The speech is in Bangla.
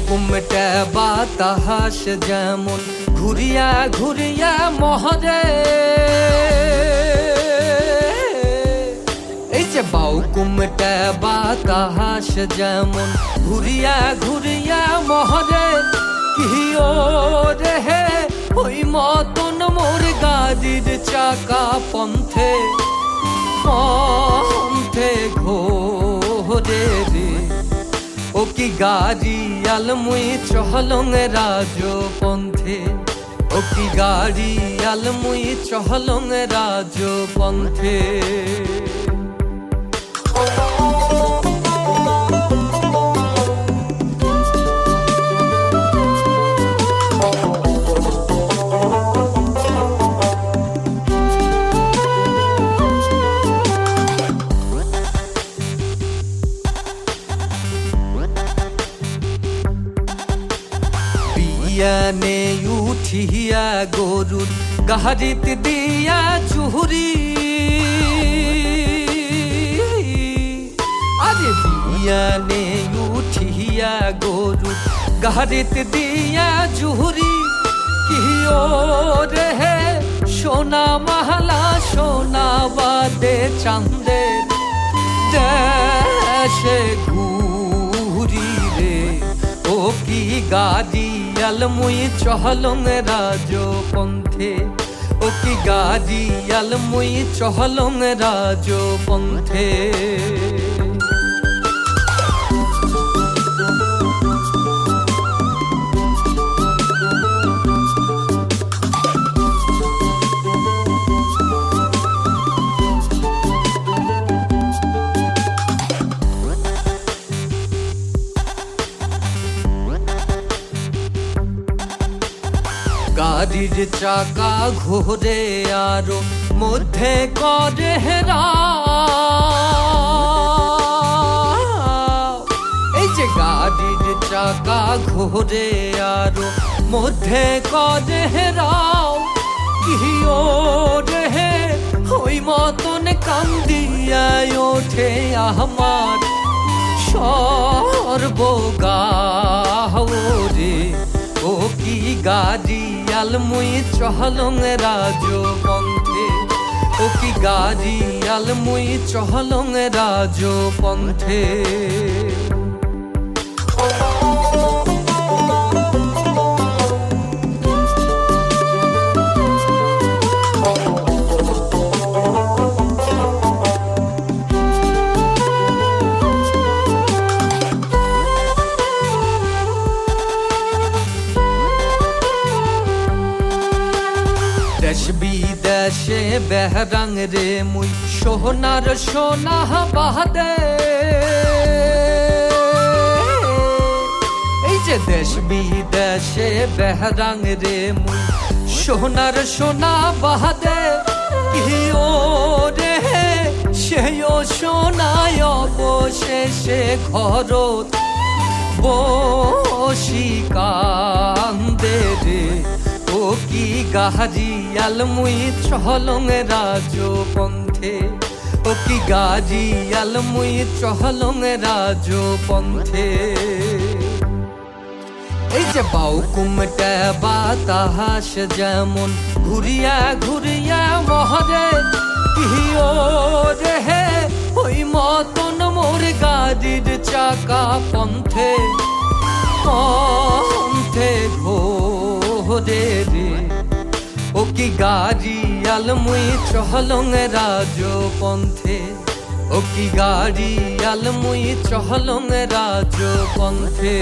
কুমটে বাতাস যেমন ঘুরিয়া ঘুরিয়া মহরে, এই যে বাউ কুমটে বাতাস যেমন ঘুরিয়া ঘুরিয়া মহরে, কিও রে ওই মতন মোর গাড়ির চাকা পন্থে পন্থে ঘোরে রে। ও কি গাড়ি আলমুই চহলং রাজ পন্থে, ও কি গাড়ি আলমুই চহলং রাজ পন্থে। নে উঠিয়া গরুর গাড়িতে দিয়া চুহুরি, আরে বিয়ানে উঠিয়া গরুর গাড়িতে দিয়া চুহুরি, কিও রে সোনা মহলা সোনা বাদে চাঁদের দেশে ঘুরি রে। ও কি গাড়ি আলমুই চহলং রাজ পন্থে, ও কি গাড়ি আলমুই চহলং রাজ পন্থে। গাড়ির চাকা ঘোরে আরো মধ্যে করে এই যে গাড়ির চাকা ঘোরে আরো মধ্যে করে হেরাও, কিও রে ওই মতন কান্দিয়া ওঠে আমার সর্বগাও রে। ও কি গাড়ি আলমুই চহলং রাজ পন্থে, ও কি গাড়ি আলমুই চহলং রাজ পন্থে। দেশ বিদেশে বেহরাং রে মুই সোনার সোনা বাদে, এই যে দেশ বিদেশে বেহরাং রে মুই সোনার সোনা বাদে, কিও রে সেও সোনায় অবশেষে ঘরত বসি কান্দে রে। ও কি গাড়ি আলমুই চহলং রাজ পন্থে, ও কি গাড়ি আলমুই চহলং রাজ পন্থে। এই যে বাউ কুমটে বাতাস যেমন ঘুরিয়া ঘুরিয়া মহরে, কিও রে ওই মতন মোর গাড়ির চাকা পন্থে পন্থে ঘোরে রে। ও কি গাড়ি আলমুই চহলং রাজ পন্থে, ও কি গাড়ি আলমুই চহলং রাজ পন্থে।